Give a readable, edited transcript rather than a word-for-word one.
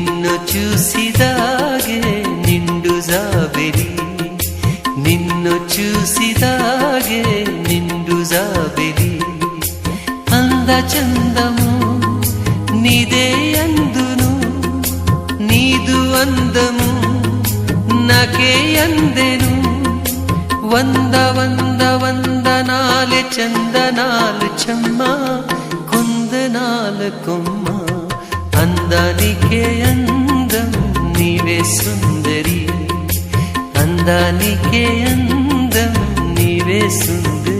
నిన్ను చూసిదాగే నిండు జాబెలి నిన్ను చూసిదాగే నిండు జాబెలి అంద చందము నీదే అందును నీదు అందము నాకే అందెను వంద వంద వందనాలు చందనాలు చెమ్మ కుందనాలు కొమ్మ అందానికే అందం నీవే సుందరి అందానికే అందం నీవే సుందరి